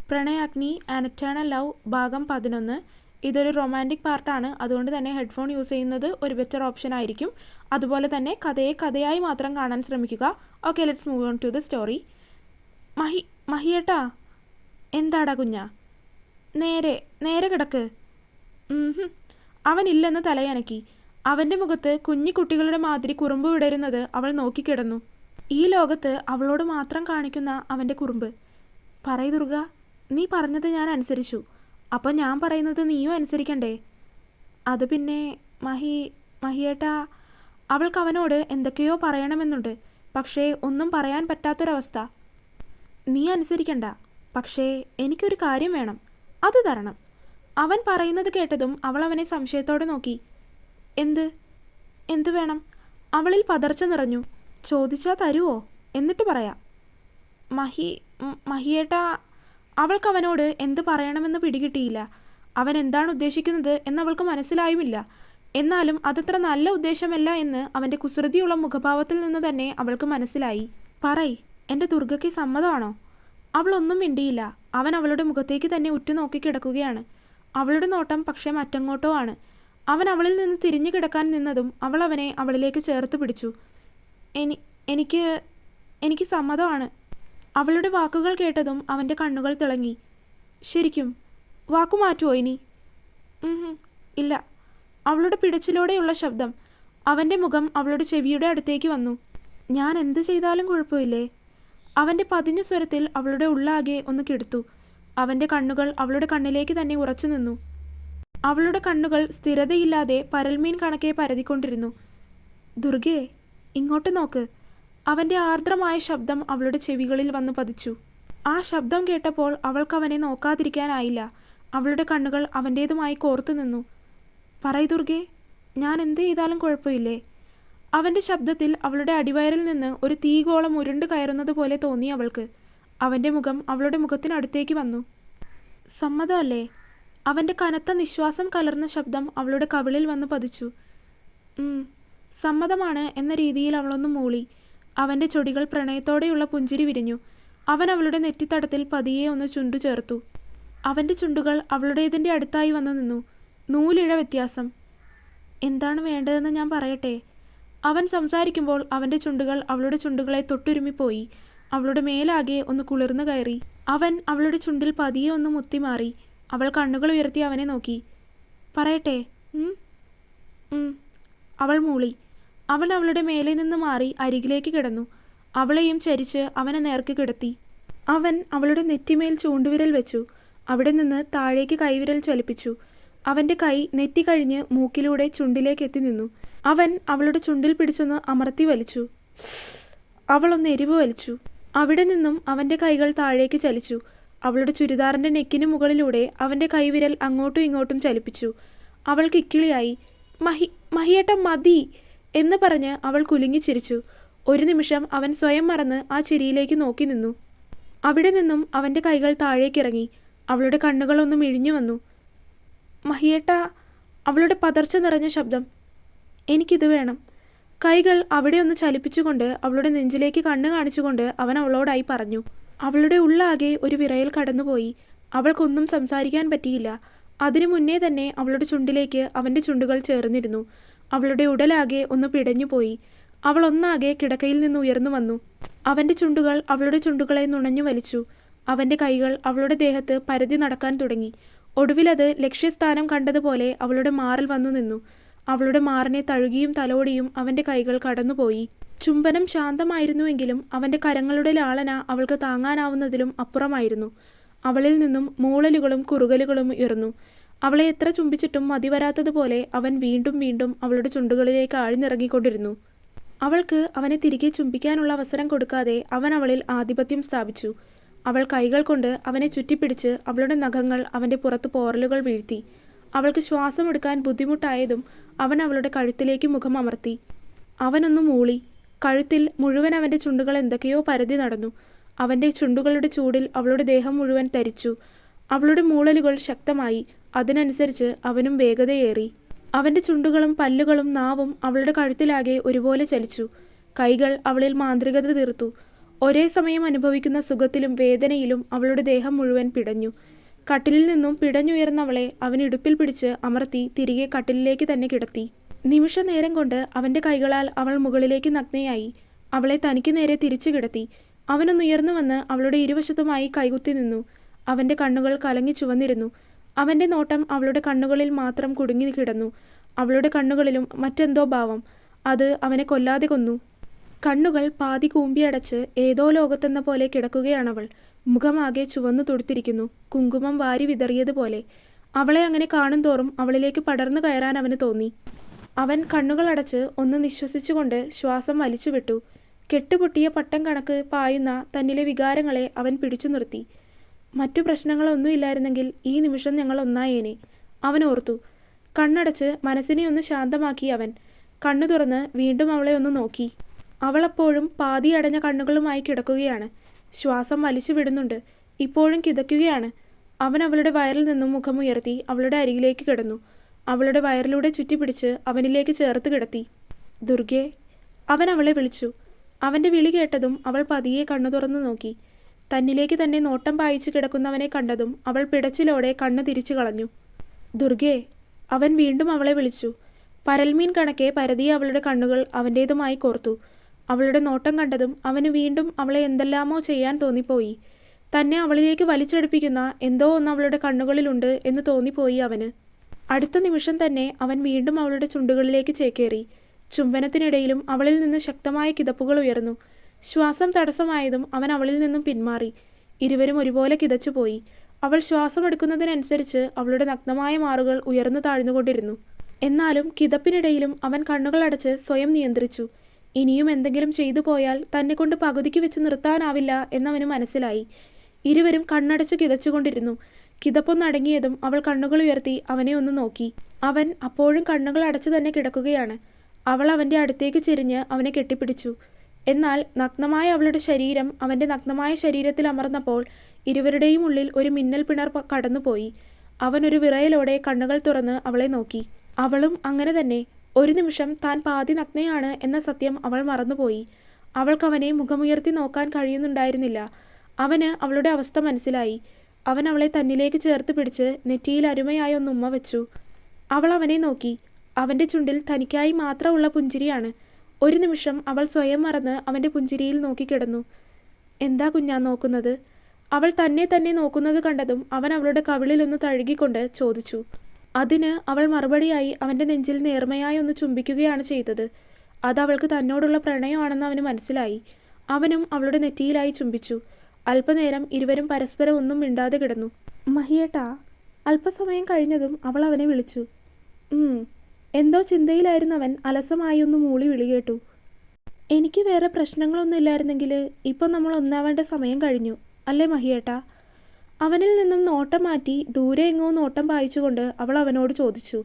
Pranayagni and eternal love ഭാഗം 11. ഇതൊരു romantic പാർട്ടാണ്. അതുകൊണ്ട് തന്നെ ഹെഡ്ഫോൺ യൂസ് ചെയ്യുന്നത് ഒരു ബെറ്റർ ഓപ്ഷൻ ആയിരിക്കും. അതുപോലെ തന്നെ കഥയായി മാത്രം കാണാൻ ശ്രമിക്കുക. Okay, let's move on to the story. മഹിയേട്ടാ, എന്താടാ കുഞ്ഞാ? നേരെ നേരെ കിടക്ക്. അവനില്ലെന്ന് തലയനക്കി. അവൻ്റെ മുഖത്ത് കുഞ്ഞിക്കുട്ടികളുടെ മാതിരി കുറുമ്പ് വിടരുന്നത് അവൾ നോക്കിക്കിടന്നു. ഈ ലോകത്ത് അവളോട് മാത്രം കാണിക്കുന്ന അവൻ്റെ കുറുമ്പ്. പറയ് ദുർഗ, നീ പറഞ്ഞത് ഞാൻ അനുസരിച്ചു. അപ്പോൾ ഞാൻ പറയുന്നത് നീയും അനുസരിക്കണ്ടേ? അത് പിന്നെ മഹിയേട്ടാ, അവൾക്ക് അവനോട് എന്തൊക്കെയോ പറയണമെന്നുണ്ട്. പക്ഷേ ഒന്നും പറയാൻ പറ്റാത്തൊരവസ്ഥ. നീ അനുസരിക്കണ്ട, പക്ഷേ എനിക്കൊരു കാര്യം വേണം, അത് തരണം. അവൻ പറയുന്നത് കേട്ടതും അവൾ അവനെ സംശയത്തോടെ നോക്കി. എന്ത് വേണം? അവളിൽ പതർച്ച നിറഞ്ഞു. ചോദിച്ചാൽ തരുവോ? എന്നിട്ട് പറയാം. മഹിയേട്ടാ, അവൾക്കവനോട് എന്ത് പറയണമെന്ന് പിടികിട്ടിയില്ല. അവൻ എന്താണ് ഉദ്ദേശിക്കുന്നത് എന്നവൾക്ക് മനസ്സിലായുമില്ല. എന്നാലും അതത്ര നല്ല ഉദ്ദേശമല്ല എന്ന് അവൻ്റെ കുസൃതിയുള്ള മുഖഭാവത്തിൽ നിന്ന് തന്നെ അവൾക്ക് മനസ്സിലായി. പറയ്, എൻ്റെ ദുർഗയ്ക്ക് സമ്മതമാണോ? അവളൊന്നും മിണ്ടിയില്ല. അവൻ അവളുടെ മുഖത്തേക്ക് തന്നെ ഉറ്റുനോക്കി കിടക്കുകയാണ്. അവളുടെ നോട്ടം പക്ഷേ മറ്റെങ്ങോട്ടോ ആണ്. അവൻ അവളിൽ നിന്ന് തിരിഞ്ഞു കിടക്കാൻ നിന്നതും അവൾ അവനെ അവളിലേക്ക് ചേർത്ത് പിടിച്ചു. എനിക്ക് സമ്മതമാണ്. അവളുടെ വാക്കുകൾ കേട്ടതും അവൻ്റെ കണ്ണുകൾ തിളങ്ങി. ശരിക്കും? വാക്കു മാറ്റുമോ ഇനി? ഇല്ല. അവളുടെ പിടച്ചിലോടെയുള്ള ശബ്ദം. അവൻ്റെ മുഖം അവളുടെ ചെവിയുടെ അടുത്തേക്ക് വന്നു. ഞാൻ എന്ത് ചെയ്താലും കുഴപ്പമില്ലേ? അവൻ്റെ പതിഞ്ഞ സ്വരത്തിൽ അവളുടെ ഉള്ളാകെ ഒന്ന് കിടുത്തു. അവൻ്റെ കണ്ണുകൾ അവളുടെ കണ്ണിലേക്ക് തന്നെ ഉറച്ചു നിന്നു. അവളുടെ കണ്ണുകൾ സ്ഥിരതയില്ലാതെ പരൽമീൻ കണക്കെ പരതിക്കൊണ്ടിരുന്നു. ദുർഗേ, ഇങ്ങോട്ട് നോക്ക്. അവൻ്റെ ആർദ്രമായ ശബ്ദം അവളുടെ ചെവികളിൽ വന്നു പതിച്ചു. ആ ശബ്ദം കേട്ടപ്പോൾ അവൾക്കവനെ നോക്കാതിരിക്കാനായില്ല. അവളുടെ കണ്ണുകൾ അവൻ്റേതുമായി കോർത്തു നിന്നു. പറയ് ദുർഗേ, ഞാൻ എന്ത് ചെയ്താലും കുഴപ്പമില്ലേ? അവൻ്റെ ശബ്ദത്തിൽ അവളുടെ അടിവയറിൽ നിന്ന് ഒരു തീഗോളം ഉരുണ്ട് കയറുന്നത് പോലെ തോന്നി അവൾക്ക്. അവൻ്റെ മുഖം അവളുടെ മുഖത്തിനടുത്തേക്ക് വന്നു. സമ്മതമല്ലേ? അവൻ്റെ കനത്ത നിശ്വാസം കലർന്ന ശബ്ദം അവളുടെ കവിളിൽ വന്നു പതിച്ചു. സമ്മതമാണ് എന്ന രീതിയിൽ അവളൊന്ന് മൂളി. അവൻ്റെ ചൊടികൾ പ്രണയത്തോടെയുള്ള പുഞ്ചിരി വിരിഞ്ഞു. അവൻ അവളുടെ നെറ്റിത്തടത്തിൽ പതിയെ ഒന്ന് ചുണ്ടു ചേർത്തു. അവൻ്റെ ചുണ്ടുകൾ അവളുടേതിൻ്റെ അടുത്തായി വന്നു നിന്നു. നൂലിഴ വ്യത്യാസം. എന്താണ് വേണ്ടതെന്ന് ഞാൻ പറയട്ടെ? അവൻ സംസാരിക്കുമ്പോൾ അവൻ്റെ ചുണ്ടുകൾ അവളുടെ ചുണ്ടുകളെ തൊട്ടുരുമിപ്പോയി. അവളുടെ മേലാകെ ഒന്ന് കുളിർന്നു കയറി. അവൻ അവളുടെ ചുണ്ടിൽ പതിയെ ഒന്ന് മുത്തിമാറി. അവൾ കണ്ണുകൾ ഉയർത്തി അവനെ നോക്കി. പറയട്ടെ? അവൾ മൂളി. അവൻ അവളുടെ മേലെ നിന്ന് മാറി അരികിലേക്ക് കിടന്നു. അവളെയും ചരിച്ച് അവനെ നേർക്ക് കിടത്തി. അവൻ അവളുടെ നെറ്റിമേൽ ചൂണ്ടുവിരൽ വെച്ചു. അവിടെ നിന്ന് താഴേക്ക് കൈവിരൽ ചലിപ്പിച്ചു. അവൻ്റെ കൈ നെറ്റി കഴിഞ്ഞ് മൂക്കിലൂടെ ചുണ്ടിലേക്ക് എത്തി നിന്നു. അവൻ അവളുടെ ചുണ്ടിൽ പിടിച്ചൊന്ന് അമർത്തി വലിച്ചു. അവളൊന്ന് എരിവ് വലിച്ചു. അവിടെ നിന്നും അവൻ്റെ കൈകൾ താഴേക്ക് ചലിച്ചു. അവളുടെ ചുരിദാറിൻ്റെ നെക്കിന് മുകളിലൂടെ അവൻ്റെ കൈവിരൽ അങ്ങോട്ടും ഇങ്ങോട്ടും ചലിപ്പിച്ചു. അവൾക്ക് ഇക്കിളിയായി. മഹിയേട്ടൻ മതി എന്ന് പറഞ്ഞ് അവൾ കുലുങ്ങിച്ചിരിച്ചു. ഒരു നിമിഷം അവൻ സ്വയം മറന്ന് ആ ചിരിയിലേക്ക് നോക്കി നിന്നു. അവിടെ നിന്നും അവൻ്റെ കൈകൾ താഴേക്കിറങ്ങി. അവളുടെ കണ്ണുകളൊന്ന് മിഴിഞ്ഞു വന്നു. മഹിയേട്ടാ, അവളുടെ പതർച്ച നിറഞ്ഞ ശബ്ദം. എനിക്കിത് വേണം. കൈകൾ അവിടെ ഒന്ന് ചലിപ്പിച്ചുകൊണ്ട് അവളുടെ നെഞ്ചിലേക്ക് കണ്ണ് കാണിച്ചുകൊണ്ട് അവൻ അവളോടായി പറഞ്ഞു. അവളുടെ ഉള്ളാകെ ഒരു വിറയൽ കടന്നുപോയി. അവൾക്കൊന്നും സംസാരിക്കാൻ പറ്റിയില്ല. അതിനു മുന്നേ തന്നെ അവളുടെ ചുണ്ടിലേക്ക് അവൻ്റെ ചുണ്ടുകൾ ചേർന്നിരുന്നു. അവളുടെ ഉടലാകെ ഒന്ന് പിടഞ്ഞുപോയി. അവൾ ഒന്നാകെ കിടക്കയിൽ നിന്ന് ഉയർന്നു വന്നു. അവൻ്റെ ചുണ്ടുകൾ അവളുടെ ചുണ്ടുകളെ നുണഞ്ഞു വലിച്ചു. അവൻ്റെ കൈകൾ അവളുടെ ദേഹത്ത് പരതി നടക്കാൻ തുടങ്ങി. ഒടുവിലത് ലക്ഷ്യസ്ഥാനം കണ്ടതുപോലെ അവളുടെ മാറിൽ വന്നു നിന്നു. അവളുടെ മാറിനെ തഴുകിയും തലോടിയും അവൻ്റെ കൈകൾ കടന്നുപോയി. ചുംബനം ശാന്തമായിരുന്നുവെങ്കിലും അവൻ്റെ കരങ്ങളുടെ ലാളന അവൾക്ക് താങ്ങാനാവുന്നതിലും അപ്പുറമായിരുന്നു. അവളിൽ നിന്നും മൂളലുകളും കുറുകലുകളും ഉയർന്നു. അവളെ എത്ര ചുംബിച്ചിട്ടും മതിവരാത്തതുപോലെ അവൻ വീണ്ടും വീണ്ടും അവളുടെ ചുണ്ടുകളിലേക്ക് ആഴ്ന്നിറങ്ങിക്കൊണ്ടിരുന്നു. അവൾക്ക് അവനെ തിരികെ ചുംബിക്കാനുള്ള അവസരം കൊടുക്കാതെ അവൻ അവളിൽ ആധിപത്യം സ്ഥാപിച്ചു. അവൾ കൈകൾ കൊണ്ട് അവനെ ചുറ്റിപ്പിടിച്ച് അവളുടെ നഖങ്ങൾ അവൻ്റെ പുറത്ത് പോറലുകൾ വീഴ്ത്തി. അവൾക്ക് ശ്വാസമെടുക്കാൻ ബുദ്ധിമുട്ടായതും അവൻ അവളുടെ കഴുത്തിലേക്ക് മുഖം അമർത്തി. അവനൊന്നു മൂളി. കഴുത്തിൽ മുഴുവൻ അവൻ്റെ ചുണ്ടുകൾ എന്തൊക്കെയോ പരതി നടന്നു. അവൻ്റെ ചുണ്ടുകളുടെ ചൂടിൽ അവളുടെ ദേഹം മുഴുവൻ തരിച്ചു. അവളുടെ മൂളലുകൾ ശക്തമായി. അതിനനുസരിച്ച് അവനും വേഗതയേറി. അവൻ്റെ ചുണ്ടുകളും പല്ലുകളും നാവും അവളുടെ കഴുത്തിലാകെ ഒരുപോലെ ചലിച്ചു. കൈകൾ അവളിൽ മാന്ത്രികത തീർത്തു. ഒരേ സമയം അനുഭവിക്കുന്ന സുഖത്തിലും വേദനയിലും അവളുടെ ദേഹം മുഴുവൻ പിടഞ്ഞു. കട്ടിലിൽ നിന്നും പിടഞ്ഞുയർന്നവളെ അവൻ ഇടുപ്പിൽ പിടിച്ച് അമർത്തി തിരികെ കട്ടിലിലേക്ക് തന്നെ കിടത്തി. നിമിഷ നേരം കൊണ്ട് അവൻ്റെ കൈകളാൽ അവൾ മുകളിലേക്ക് നഗ്നയായി. അവളെ തനിക്ക് നേരെ തിരിച്ചു കിടത്തി. അവനൊന്നുയർന്നു വന്ന് അവളുടെ ഇരുവശത്തുമായി കൈകുത്തി നിന്നു. അവൻ്റെ കണ്ണുകൾ കലങ്ങി ചുവന്നിരുന്നു. അവൻ്റെ നോട്ടം അവളുടെ കണ്ണുകളിൽ മാത്രം കുടുങ്ങി കിടന്നു. അവളുടെ കണ്ണുകളിലും മറ്റെന്തോ ഭാവം. അത് അവനെ കൊല്ലാതെ കൊന്നു. കണ്ണുകൾ പാതി കൂമ്പിയടച്ച് ഏതോ ലോകത്തെന്ന പോലെ കിടക്കുകയാണവൾ. മുഖമാകെ ചുവന്നു തുടുത്തിരിക്കുന്നു, കുങ്കുമം വാരി വിതറിയതുപോലെ. അവളെ അങ്ങനെ കാണുന്തോറും അവളിലേക്ക് പടർന്നു കയറാൻ അവന് തോന്നി. അവൻ കണ്ണുകളടച്ച് ഒന്ന് നിശ്വസിച്ചുകൊണ്ട് ശ്വാസം വലിച്ചുവിട്ടു. കെട്ടുപൊട്ടിയ പട്ടം കണക്ക് പായുന്ന തന്നിലെ വികാരങ്ങളെ അവൻ പിടിച്ചു നിർത്തി. മറ്റു പ്രശ്നങ്ങളൊന്നുമില്ലായിരുന്നെങ്കിൽ ഈ നിമിഷം ഞങ്ങൾ ഒന്നായേനെ, അവൻ ഓർത്തു. കണ്ണടച്ച് മനസ്സിനെ ഒന്ന് ശാന്തമാക്കി അവൻ. കണ്ണു തുറന്ന് വീണ്ടും അവളെ ഒന്ന് നോക്കി. അവളപ്പോഴും പാതി അടഞ്ഞ കണ്ണുകളുമായി കിടക്കുകയാണ്. ശ്വാസം വലിച്ചു വിടുന്നുണ്ട്. ഇപ്പോഴും കിതയ്ക്കുകയാണ്. അവൻ അവളുടെ വയറിൽ നിന്നും മുഖമുയർത്തി അവളുടെ അരികിലേക്ക് കിടന്നു. അവളുടെ വയറിലൂടെ ചുറ്റിപ്പിടിച്ച് അവനിലേക്ക് ചേർത്ത് കിടത്തി. ദുർഗേ, അവൻ അവളെ വിളിച്ചു. അവൻ്റെ വിളി കേട്ടതും അവൾ പതിയെ കണ്ണു തുറന്നു നോക്കി. തന്നിലേക്ക് തന്നെ നോട്ടം പായിച്ചു കിടക്കുന്നവനെ കണ്ടതും അവൾ പിടച്ചിലോടെ കണ്ണു തിരിച്ചു കളഞ്ഞു. ദുർഗേ, അവൻ വീണ്ടും അവളെ വിളിച്ചു. പരൽമീൻ കണക്കെ പരതിയ അവളുടെ കണ്ണുകൾ അവൻ്റേതുമായി കോർത്തു. അവളുടെ നോട്ടം കണ്ടതും അവന് വീണ്ടും അവളെ എന്തെല്ലാമോ ചെയ്യാൻ തോന്നിപ്പോയി. തന്നെ അവളിലേക്ക് വലിച്ചെടുപ്പിക്കുന്ന എന്തോ ഒന്ന് അവളുടെ കണ്ണുകളിലുണ്ട് എന്ന് തോന്നിപ്പോയി അവന്. അടുത്ത നിമിഷം തന്നെ അവൻ വീണ്ടും അവളുടെ ചുണ്ടുകളിലേക്ക് ചേക്കേറി. ചുംബനത്തിനിടയിലും അവളിൽ നിന്ന് ശക്തമായ കിതപ്പുകൾ ഉയർന്നു. ശ്വാസം തടസ്സമായതും അവൻ അവളിൽ നിന്നും പിന്മാറി. ഇരുവരും ഒരുപോലെ കിതച്ചുപോയി. അവൾ ശ്വാസമെടുക്കുന്നതിനനുസരിച്ച് അവളുടെ നഗ്നമായ മാറുകൾ ഉയർന്നു താഴ്ന്നുകൊണ്ടിരുന്നു. എന്നാലും കിതപ്പിനിടയിലും അവൻ കണ്ണുകളടച്ച് സ്വയം നിയന്ത്രിച്ചു. ഇനിയും എന്തെങ്കിലും ചെയ്തു പോയാൽ തന്നെക്കൊണ്ട് പകുതിക്ക് വെച്ച് നിർത്താനാവില്ല എന്നവന് മനസ്സിലായി. ഇരുവരും കണ്ണടച്ച് കിതച്ചുകൊണ്ടിരുന്നു. കിതപ്പൊന്നടങ്ങിയതും അവൾ കണ്ണുകൾ ഉയർത്തി അവനെ ഒന്ന് നോക്കി. അവൻ അപ്പോഴും കണ്ണുകൾ അടച്ചു തന്നെ കിടക്കുകയാണ്. അവൾ അവൻ്റെ അടുത്തേക്ക് ചെരിഞ്ഞ് അവനെ കെട്ടിപ്പിടിച്ചു. എന്നാൽ നഗ്നമായ അവളുടെ ശരീരം അവൻ്റെ നഗ്നമായ ശരീരത്തിൽ അമർന്നപ്പോൾ ഇരുവരുടെയും ഉള്ളിൽ ഒരു മിന്നൽ പിണർ കടന്നുപോയി. അവൻ ഒരു വിറയലോടെ കണ്ണുകൾ തുറന്ന് അവളെ നോക്കി. അവളും അങ്ങനെ തന്നെ. ഒരു നിമിഷം താൻ പാതി നഗ്നയാണ് എന്ന സത്യം അവൾ മറന്നുപോയി. അവൾക്കവനെ മുഖമുയർത്തി നോക്കാൻ കഴിയുന്നുണ്ടായിരുന്നില്ല. അവന് അവളുടെ അവസ്ഥ മനസ്സിലായി. അവൻ അവളെ തന്നിലേക്ക് ചേർത്ത് പിടിച്ച് നെറ്റിയിൽ അരുമയായി ഒന്ന് ഉമ്മ വെച്ചു. അവൾ അവനെ നോക്കി. അവൻ്റെ ചുണ്ടിൽ തനിക്കായി മാത്രമുള്ള പുഞ്ചിരിയാണ്. ഒരു നിമിഷം അവൾ സ്വയം മറന്ന് അവൻ്റെ പുഞ്ചിരിയിൽ നോക്കിക്കിടന്നു. എന്താ കുഞ്ഞാ നോക്കുന്നത്? അവൾ തന്നെ നോക്കുന്നത് കണ്ടതും അവൻ അവളുടെ കവിളിലൊന്ന് തഴുകിക്കൊണ്ട് ചോദിച്ചു. അതിന് അവൾ മറുപടിയായി അവൻ്റെ നെഞ്ചിൽ നേർമയായി ഒന്ന് ചുംബിക്കുകയാണ് ചെയ്തത്. അത് അവൾക്ക് തന്നോടുള്ള പ്രണയമാണെന്ന് അവന് മനസ്സിലായി. അവനും അവളുടെ നെറ്റിയിലായി ചുംബിച്ചു. അല്പനേരം ഇരുവരും പരസ്പരം ഒന്നും മിണ്ടാതെ കിടന്നു. മഹിയേട്ടാ, അല്പസമയം കഴിഞ്ഞതും അവൾ അവനെ വിളിച്ചു. എന്തോ ചിന്തയിലായിരുന്നവൻ അലസമായി ഒന്ന് മൂളി വിളി കേട്ടു. എനിക്ക് വേറെ പ്രശ്നങ്ങളൊന്നും ഇല്ലായിരുന്നെങ്കിൽ ഇപ്പം നമ്മൾ ഒന്നാവേണ്ട സമയം കഴിഞ്ഞു അല്ലേ മഹിയേട്ടാ? അവനിൽ നിന്നും നോട്ടം മാറ്റി ദൂരെ എങ്ങോ നോട്ടം പായിച്ചുകൊണ്ട് അവൾ അവനോട് ചോദിച്ചു.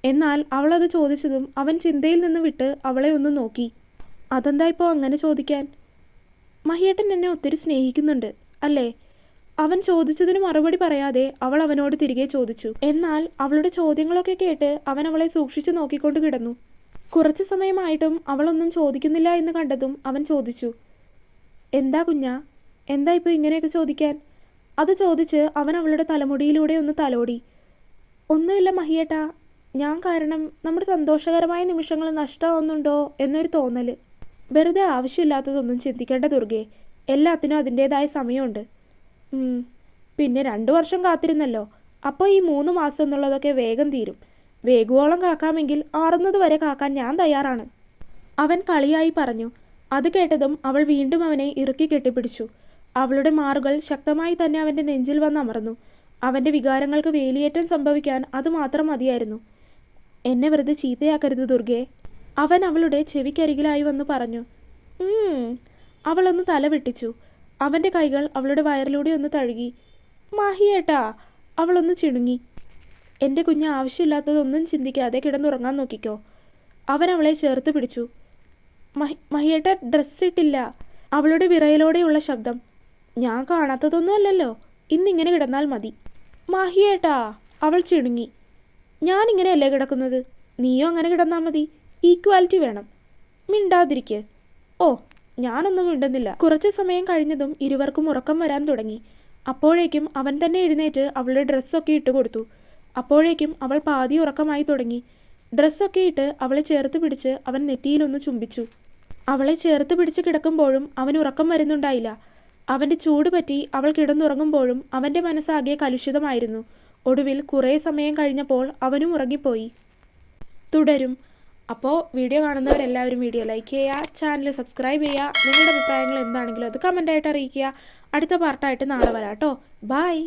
എന്നാൽ അവൾ അത് ചോദിച്ചതും അവൻ ചിന്തയിൽ നിന്ന് വിട്ട് അവളെ ഒന്ന് നോക്കി. അതെന്താ ഇപ്പോൾ അങ്ങനെ ചോദിക്കാൻ? മഹിയേട്ടൻ എന്നെ ഒത്തിരി സ്നേഹിക്കുന്നുണ്ട് അല്ലേ? അവൻ ചോദിച്ചതിന് മറുപടി പറയാതെ അവൾ അവനോട് തിരികെ ചോദിച്ചു. എന്നാൽ അവളുടെ ചോദ്യങ്ങളൊക്കെ കേട്ട് അവൻ അവളെ സൂക്ഷിച്ചു നോക്കിക്കൊണ്ട് കിടന്നു. കുറച്ചു സമയമായിട്ടും അവളൊന്നും ചോദിക്കുന്നില്ല എന്ന് കണ്ടതും അവൻ ചോദിച്ചു. എന്താ കുഞ്ഞാ, എന്താ ഇപ്പോൾ ഇങ്ങനെയൊക്കെ ചോദിക്കാൻ? അത് ചോദിച്ച് അവൻ അവളുടെ തലമുടിയിലൂടെ ഒന്ന് തലോടി. ഒന്നുമില്ല മഹിയേട്ടാ, ഞാൻ കാരണം നമ്മുടെ സന്തോഷകരമായ നിമിഷങ്ങൾ നഷ്ടമാവുന്നുണ്ടോ എന്നൊരു തോന്നൽ. വെറുതെ ആവശ്യമില്ലാത്തതൊന്നും ചിന്തിക്കേണ്ട ദുർഗേ, എല്ലാത്തിനും അതിൻ്റേതായ സമയമുണ്ട്. പിന്നെ 2 വർഷം കാത്തിരുന്നല്ലോ, അപ്പോൾ ഈ 3 മാസം എന്നുള്ളതൊക്കെ വേഗം തീരും. വേഗോളം കാക്കാമെങ്കിൽ ആറുന്നത് വരെ കാക്കാൻ ഞാൻ തയ്യാറാണ്, അവൻ കളിയായി പറഞ്ഞു. അത് കേട്ടതും അവൾ വീണ്ടും അവനെ ഇറുക്കി കെട്ടിപ്പിടിച്ചു. അവളുടെ മാറുകൾ ശക്തമായി തന്നെ അവൻ്റെ നെഞ്ചിൽ വന്നമർന്നു. അവൻ്റെ വികാരങ്ങൾക്ക് വേലിയേറ്റം സംഭവിക്കാൻ അതുമാത്രം മതിയായിരുന്നു. എന്നെ വെറുതെ ചീത്തയാക്കരുത് ദുർഗേ, അവൻ അവളുടെ ചെവിക്കരികിലായി വന്നു പറഞ്ഞു. അവളൊന്ന് തല വെട്ടിച്ചു. അവൻ്റെ കൈകൾ അവളുടെ വയറിലൂടെ ഒന്ന് തഴുകി. മഹിയേട്ടാ, അവളൊന്ന് ചിണുങ്ങി. എൻ്റെ കുഞ്ഞ് ആവശ്യമില്ലാത്തതൊന്നും ചിന്തിക്കാതെ കിടന്നുറങ്ങാൻ നോക്കിക്കോ, അവൻ അവളെ ചേർത്ത് പിടിച്ചു. മഹിയേട്ട ഡ്രസ്സ് ഇട്ടില്ല, അവളുടെ വിറയലോടെയുള്ള ശബ്ദം. ഞാൻ കാണാത്തതൊന്നും അല്ലല്ലോ, ഇന്നിങ്ങനെ കിടന്നാൽ മതി. മഹിയേട്ടാ, അവൾ ചിണുങ്ങി. ഞാനിങ്ങനെയല്ലേ കിടക്കുന്നത്, നീയോ അങ്ങനെ കിടന്നാൽ മതി. ഈക്വാലിറ്റി വേണം. മിണ്ടാതിരിക്ക്. ഓ, ഞാനൊന്നും മിണ്ടുന്നില്ല. കുറച്ചു സമയം കഴിഞ്ഞതും ഇരുവർക്കും ഉറക്കം വരാൻ തുടങ്ങി. അപ്പോഴേക്കും അവൻ തന്നെ എഴുന്നേറ്റ് അവളുടെ ഡ്രസ്സൊക്കെ ഇട്ട് കൊടുത്തു. അപ്പോഴേക്കും അവൾ പാതി ഉറക്കമായി തുടങ്ങി. ഡ്രസ്സൊക്കെ ഇട്ട് അവളെ ചേർത്ത് പിടിച്ച് അവൻ നെറ്റിയിലൊന്ന് ചുംബിച്ചു. അവളെ ചേർത്ത് പിടിച്ച് കിടക്കുമ്പോഴും അവന് ഉറക്കം വരുന്നുണ്ടായില്ല. അവൻ്റെ ചൂട് പറ്റി അവൾ കിടന്നുറങ്ങുമ്പോഴും അവൻ്റെ മനസ്സാകെ കലുഷിതമായിരുന്നു. ഒടുവിൽ കുറേ സമയം കഴിഞ്ഞപ്പോൾ അവനും ഉറങ്ങിപ്പോയി. തുടരും. അപ്പോൾ വീഡിയോ കാണുന്നവരെല്ലാവരും വീഡിയോ ലൈക്ക് ചെയ്യുക, ചാനൽ സബ്സ്ക്രൈബ് ചെയ്യുക. നിങ്ങളുടെ അഭിപ്രായങ്ങൾ എന്താണെങ്കിലും അത് കമൻ്റായിട്ട് അറിയിക്കുക. അടുത്ത പാർട്ടായിട്ട് നാളെ വരാം കേട്ടോ. ബൈ.